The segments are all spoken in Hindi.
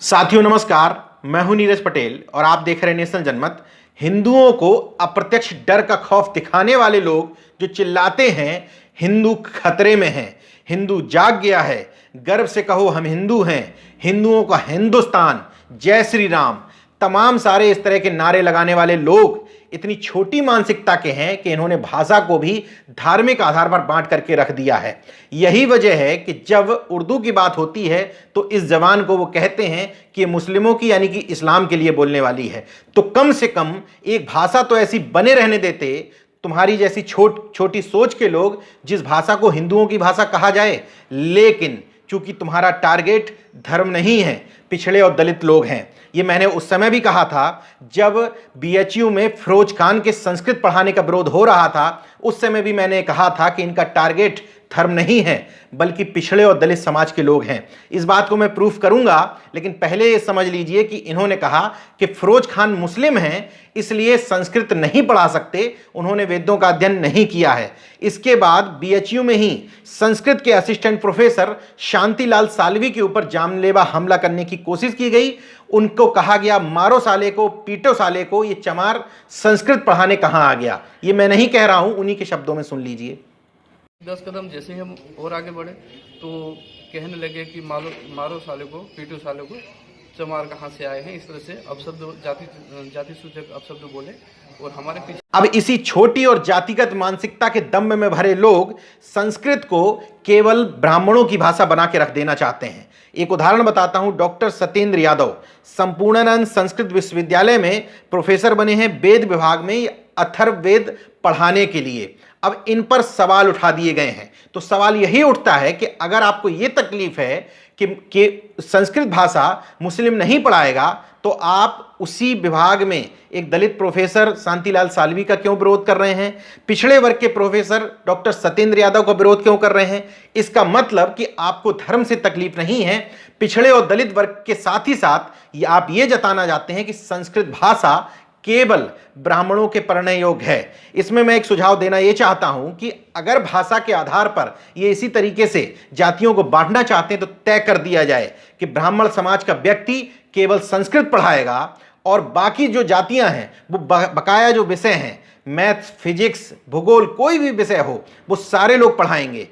साथियों नमस्कार, मैं हूं नीरज पटेल और आप देख रहे हैं नेशनल जनमत। हिंदुओं को अप्रत्यक्ष डर का खौफ दिखाने वाले लोग जो चिल्लाते हैं हिंदू खतरे में हैं, हिंदू जाग गया है, गर्व से कहो हम हिंदू हैं, हिंदुओं का हिंदुस्तान, जय श्री राम, तमाम सारे इस तरह के नारे लगाने वाले लोग इतनी छोटी मानसिकता के हैं कि इन्होंने भाषा को भी धार्मिक आधार पर बांट करके रख दिया है। यही वजह है कि जब उर्दू की बात होती है तो इस जबान को वो कहते हैं कि मुस्लिमों की यानी कि इस्लाम के लिए बोलने वाली है। तो कम से कम एक भाषा तो ऐसी बने रहने देते, तुम्हारी जैसी छोटी सोच के लोग, जिस भाषा को हिंदुओं की भाषा कहा जाए। लेकिन चूंकि तुम्हारा टारगेट धर्म नहीं है, पिछड़े और दलित लोग हैं। ये मैंने उस समय भी कहा था जब बीएचयू में फिरोज खान के संस्कृत पढ़ाने का विरोध हो रहा था। उस समय भी मैंने कहा था कि इनका टारगेट धर्म नहीं है बल्कि पिछड़े और दलित समाज के लोग हैं। इस बात को मैं प्रूफ करूंगा, लेकिन पहले ये समझ लीजिए कि इन्होंने कहा कि फिरोज खान मुस्लिम हैं इसलिए संस्कृत नहीं पढ़ा सकते, उन्होंने वेदों का अध्ययन नहीं किया है। इसके बाद बीएचयू में ही संस्कृत के असिस्टेंट प्रोफेसर शांतिलाल साल्वी के ऊपर जानलेवा हमला करने की कोशिश की गई। उनको कहा गया मारो साले को, पीटो साले को, ये चमार संस्कृत पढ़ाने कहां आ गया। ये मैं नहीं कह रहा हूं, उन्हीं के शब्दों में सुन लीजिए। 10 कदम जैसे ही हम और आगे बढ़े तो कहने लगे कि मारो साले को, पीटो साले को, चमार कहाँ से आए हैं। इस तरह से अपशब्द, जाति सूचक अपशब्द बोले और हमारे पीछे। अब इसी छोटी और जातिगत मानसिकता के दम्भ में भरे लोग संस्कृत को केवल ब्राह्मणों की भाषा बना के रख देना चाहते हैं। एक उदाहरण बताता हूं। डॉक्टर सत्येंद्र यादव संपूर्णानंद संस्कृत विश्वविद्यालय में प्रोफेसर बने हैं वेद विभाग में, अथर्ववेद पढ़ाने के लिए। अब इन पर सवाल उठा दिए गए हैं। तो सवाल यही उठता है कि अगर आपको यह तकलीफ है कि संस्कृत भाषा मुस्लिम नहीं पढ़ाएगा, तो आप उसी विभाग में एक दलित प्रोफेसर शांतिलाल साल्वी का क्यों विरोध कर रहे हैं? पिछड़े वर्ग के प्रोफेसर डॉक्टर सत्येंद्र यादव का विरोध क्यों कर रहे हैं? इसका मतलब कि आपको धर्म से तकलीफ नहीं है। पिछड़े और दलित वर्ग के साथ ही साथ आप ये जताना चाहते हैं कि संस्कृत भाषा केवल ब्राह्मणों के पढ़ने योग्य है। इसमें मैं एक सुझाव देना यह चाहता हूं कि अगर भाषा के आधार पर ये इसी तरीके से जातियों को बांटना चाहते हैं तो तय कर दिया जाए कि ब्राह्मण समाज का व्यक्ति केवल संस्कृत पढ़ाएगा और बाकी जो जातियां हैं वो बकाया जो विषय हैं, मैथ्स, फिजिक्स, भूगोल, कोई भी विषय हो, वो सारे लोग पढ़ाएंगे।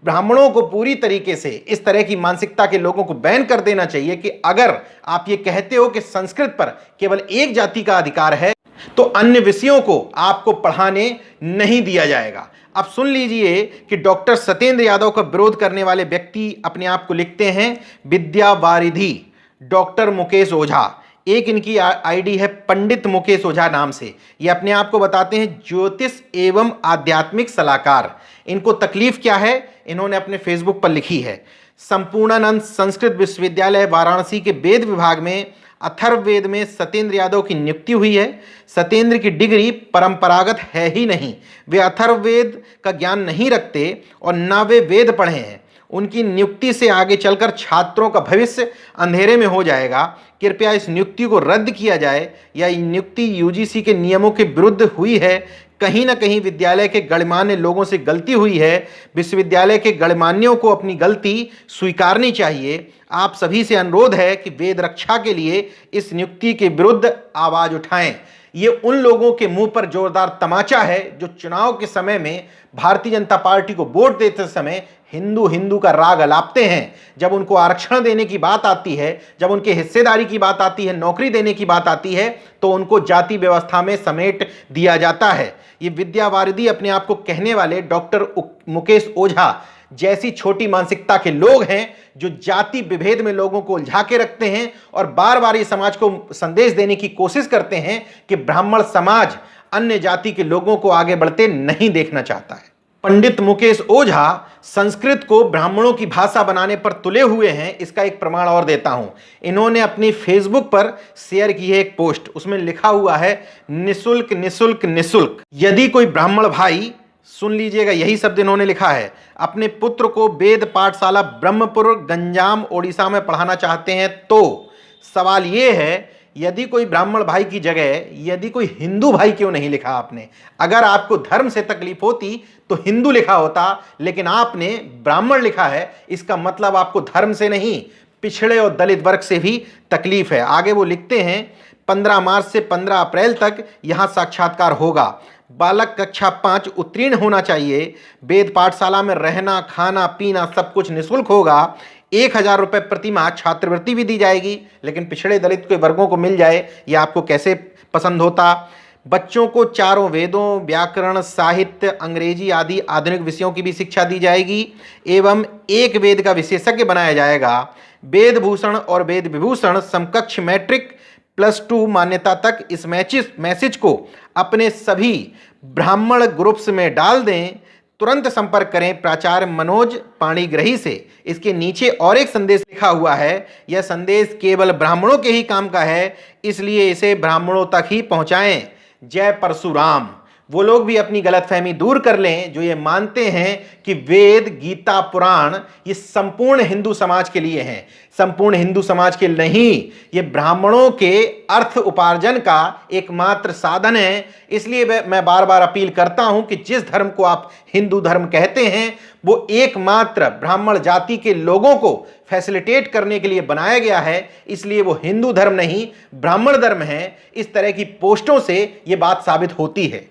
ब्राह्मणों को पूरी तरीके से इस तरह की मानसिकता के लोगों को बैन कर देना चाहिए कि अगर आप ये कहते हो कि संस्कृत पर केवल एक जाति का अधिकार है तो अन्य विषयों को आपको पढ़ाने नहीं दिया जाएगा। अब सुन लीजिए कि डॉक्टर सत्येंद्र यादव का विरोध करने वाले व्यक्ति अपने आप को लिखते हैं विद्या वारिधि डॉक्टर मुकेश ओझा। एक इनकी आईडी है पंडित मुकेश ओझा नाम से। ये अपने आप को बताते हैं ज्योतिष एवं आध्यात्मिक सलाहकार। इनको तकलीफ क्या है, इन्होंने अपने फेसबुक पर लिखी है। संपूर्णानंद संस्कृत विश्वविद्यालय वाराणसी के वेद विभाग में अथर्ववेद में सत्येंद्र यादव की नियुक्ति हुई है। सत्येंद्र की डिग्री परंपरागत है ही नहीं, वे अथर्ववेद का ज्ञान नहीं रखते और ना वे वेद पढ़े हैं। उनकी नियुक्ति से आगे चलकर छात्रों का भविष्य अंधेरे में हो जाएगा। कृपया इस नियुक्ति को रद्द किया जाए या ये नियुक्ति यूजीसी के नियमों के विरुद्ध हुई है। कहीं ना कहीं विद्यालय के गणमान्य लोगों से गलती हुई है। विश्वविद्यालय के गणमान्यों को अपनी गलती स्वीकारनी चाहिए। आप सभी से अनुरोध है कि वेद रक्षा के लिए इस नियुक्ति के विरुद्ध आवाज उठाएं। ये उन लोगों के मुंह पर जोरदार तमाचा है जो चुनाव के समय में भारतीय जनता पार्टी को वोट देते समय हिंदू हिंदू का राग अलापते हैं। जब उनको आरक्षण देने की बात आती है, जब उनके हिस्सेदारी की बात आती है, नौकरी देने की बात आती है, तो उनको जाति व्यवस्था में समेट दिया जाता है। ये विद्यावारिधि अपने आप को कहने वाले डॉक्टर मुकेश ओझा जैसी छोटी मानसिकता के लोग हैं जो जाति विभेद में लोगों को उलझा के रखते हैं और बार बार ये समाज को संदेश देने की कोशिश करते हैं कि ब्राह्मण समाज अन्य जाति के लोगों को आगे बढ़ते नहीं देखना चाहता है। पंडित मुकेश ओझा संस्कृत को ब्राह्मणों की भाषा बनाने पर तुले हुए हैं। इसका एक प्रमाण और देता हूं। इन्होंने अपनी फेसबुक पर शेयर की है एक पोस्ट, उसमें लिखा हुआ है निशुल्क निशुल्क निशुल्क। यदि कोई ब्राह्मण भाई, सुन लीजिएगा यही शब्द इन्होंने लिखा है, अपने पुत्र को वेद पाठशाला ब्रह्मपुर गंजाम ओडिशा में पढ़ाना चाहते हैं तो सवाल ये है यदि कोई ब्राह्मण भाई की जगह यदि कोई हिंदू भाई क्यों नहीं लिखा आपने? अगर आपको धर्म से तकलीफ होती तो हिंदू लिखा होता, लेकिन आपने ब्राह्मण लिखा है। इसका मतलब आपको धर्म से नहीं पिछड़े और दलित वर्ग से भी तकलीफ है। आगे वो लिखते हैं 15 मार्च से 15 अप्रैल तक यहाँ साक्षात्कार होगा। बालक कक्षा 5 उत्तीर्ण होना चाहिए। वेद पाठशाला में रहना खाना पीना सब कुछ निःशुल्क होगा। 1000 रुपये प्रति माह छात्रवृत्ति भी दी जाएगी। लेकिन पिछड़े दलित के वर्गों को मिल जाए, ये आपको कैसे पसंद होता। बच्चों को चारों वेदों, व्याकरण, साहित्य, अंग्रेजी आदि आधुनिक विषयों की भी शिक्षा दी जाएगी एवं एक वेद का विशेषज्ञ बनाया जाएगा। वेद भूषण और वेद विभूषण समकक्ष मैट्रिक +2 मान्यता तक इस मैसेज को अपने सभी ब्राह्मण ग्रुप्स में डाल दें। तुरंत संपर्क करें प्राचार्य मनोज पाणिग्रही से। इसके नीचे और एक संदेश लिखा हुआ है, यह संदेश केवल ब्राह्मणों के ही काम का है, इसलिए इसे ब्राह्मणों तक ही पहुंचाएं। जय परशुराम। वो लोग भी अपनी गलतफहमी दूर कर लें जो ये मानते हैं कि वेद, गीता, पुराण ये संपूर्ण हिंदू समाज के लिए हैं। संपूर्ण हिंदू समाज के नहीं, ये ब्राह्मणों के अर्थ उपार्जन का एकमात्र साधन है। इसलिए मैं बार बार अपील करता हूं कि जिस धर्म को आप हिंदू धर्म कहते हैं वो एकमात्र ब्राह्मण जाति के लोगों को फैसिलिटेट करने के लिए बनाया गया है, इसलिए वो हिंदू धर्म नहीं ब्राह्मण धर्म है। इस तरह की पोस्टों से ये बात साबित होती है।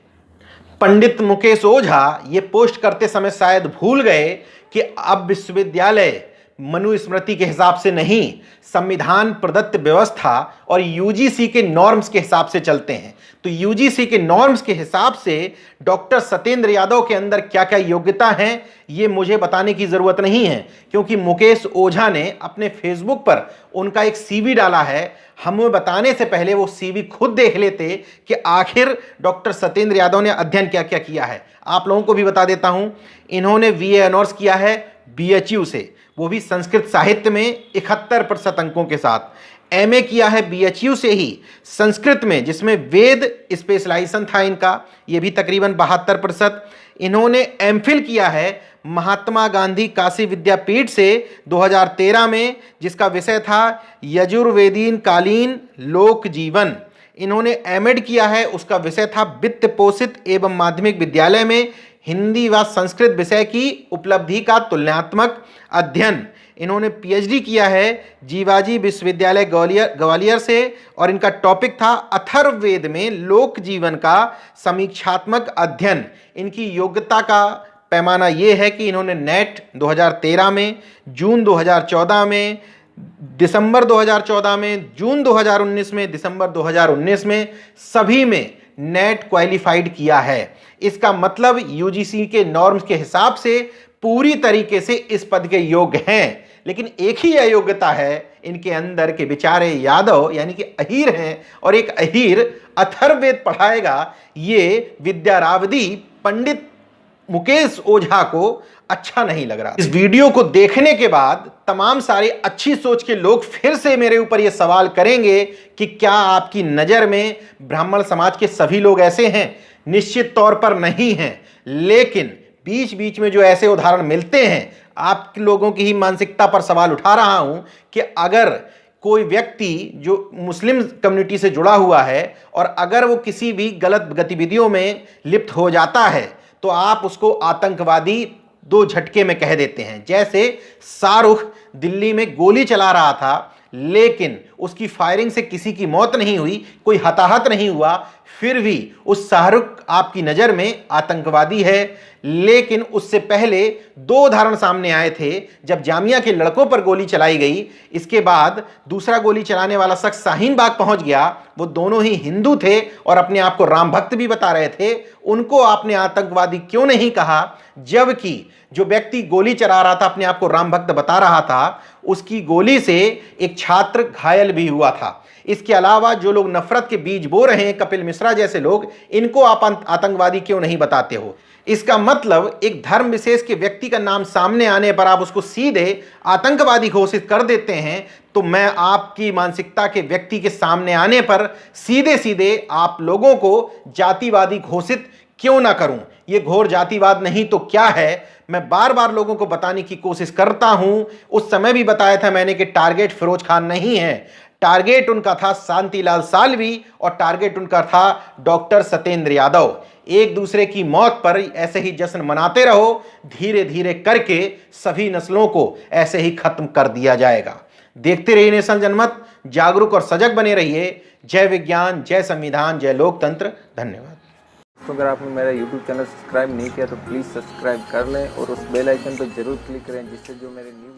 पंडित मुकेश ओझा ये पोस्ट करते समय शायद भूल गए कि अब विश्वविद्यालय मनुस्मृति के हिसाब से नहीं, संविधान प्रदत्त व्यवस्था और यूजीसी के नॉर्म्स के हिसाब से चलते हैं। तो यूजीसी के नॉर्म्स के हिसाब से डॉक्टर सत्येंद्र यादव के अंदर क्या क्या योग्यता है ये मुझे बताने की ज़रूरत नहीं है, क्योंकि मुकेश ओझा ने अपने फेसबुक पर उनका एक सीवी डाला है। हमें बताने से पहले वो सीवी खुद देख लेते कि आखिर डॉक्टर सत्येंद्र यादव ने अध्ययन क्या क्या किया है। आप लोगों को भी बता देता हूं, इन्होंने बीए ऑनर्स किया है बीएचयू से, वो भी संस्कृत साहित्य में 71% अंकों के साथ। एमए किया है बीएचयू से ही संस्कृत में, जिसमें वेद स्पेशलाइजेशन था इनका, ये भी तकरीबन 72%। इन्होंने एमफिल किया है महात्मा गांधी काशी विद्यापीठ से 2013 में, जिसका विषय था यजुर्वेदीन कालीन लोक जीवन। इन्होंने एमएड किया है, उसका विषय था वित्त पोषित एवं माध्यमिक विद्यालय में हिंदी व संस्कृत विषय की उपलब्धि का तुलनात्मक अध्ययन। इन्होंने पीएचडी किया है जीवाजी विश्वविद्यालय ग्वालियर से और इनका टॉपिक था अथर्ववेद में लोक जीवन का समीक्षात्मक अध्ययन। इनकी योग्यता का पैमाना ये है कि इन्होंने नेट 2013 में, जून 2014 में, दिसंबर 2014 में, जून 2019 में, दिसंबर 2019 में सभी में नेट क्वालिफाइड किया है। इसका मतलब यूजीसी के नॉर्म्स के हिसाब से पूरी तरीके से इस पद के योग्य हैं। लेकिन एक ही अयोग्यता है इनके अंदर के बेचारे यादव यानी कि अहीर हैं, और एक अहीर अथर्ववेद पढ़ाएगा, ये विद्यारावधी पंडित मुकेश ओझा को अच्छा नहीं लग रहा। इस वीडियो को देखने के बाद तमाम सारे अच्छी सोच के लोग फिर से मेरे ऊपर ये सवाल करेंगे कि क्या आपकी नज़र में ब्राह्मण समाज के सभी लोग ऐसे हैं? निश्चित तौर पर नहीं हैं, लेकिन बीच बीच में जो ऐसे उदाहरण मिलते हैं, आप लोगों की ही मानसिकता पर सवाल उठा रहा हूं कि अगर कोई व्यक्ति जो मुस्लिम कम्युनिटी से जुड़ा हुआ है और अगर वो किसी भी गलत गतिविधियों में लिप्त हो जाता है तो आप उसको आतंकवादी 2 झटके में कह देते हैं। जैसे शाहरुख दिल्ली में गोली चला रहा था, लेकिन उसकी फायरिंग से किसी की मौत नहीं हुई, कोई हताहत नहीं हुआ, फिर भी उस शाहरुख आपकी नज़र में आतंकवादी है। लेकिन उससे पहले 2 उदाहरण सामने आए थे जब जामिया के लड़कों पर गोली चलाई गई। इसके बाद दूसरा गोली चलाने वाला शख्स शाहीन बाग पहुंच गया। वो दोनों ही हिंदू थे और अपने आप को राम भक्त भी बता रहे थे। उनको आपने आतंकवादी क्यों नहीं कहा? जबकि जो व्यक्ति गोली चला रहा था, अपने आप को राम भक्त बता रहा था, उसकी गोली से एक छात्र घायल भी हुआ था। इसके अलावा जो लोग नफरत के बीज बो रहे हैं, कपिल मिश्रा जैसे लोग, इनको आप आतंकवादी क्यों नहीं बताते हो? इसका मतलब एक धर्म विशेष के व्यक्ति का नाम सामने आने पर आप उसको सीधे आतंकवादी घोषित कर देते हैं। तो मैं आपकी मानसिकता के व्यक्ति के सामने आने पर सीधे सीधे आप लोगों को जातिवादी घोषित क्यों ना करूं? ये घोर जातिवाद नहीं तो क्या है? मैं बार बार लोगों को बताने की कोशिश करता हूं। उस समय भी बताया था मैंने कि टारगेट फिरोज खान नहीं है, टारगेट उनका था शांतिलाल सालवी और टारगेट उनका था डॉक्टर सत्येंद्र यादव। एक दूसरे की मौत पर ऐसे ही जश्न मनाते रहो, धीरे धीरे करके सभी नस्लों को ऐसे ही खत्म कर दिया जाएगा। देखते रहिए नेशनल जनमत, जागरूक और सजग बने रहिए। जय विज्ञान, जय संविधान, जय लोकतंत्र। धन्यवाद। तो अगर आपने मेरा YouTube चैनल सब्सक्राइब नहीं किया तो प्लीज़ सब्सक्राइब कर लें और उस बेल आइकन पर जरूर क्लिक करें, जिससे जो मेरे न्यू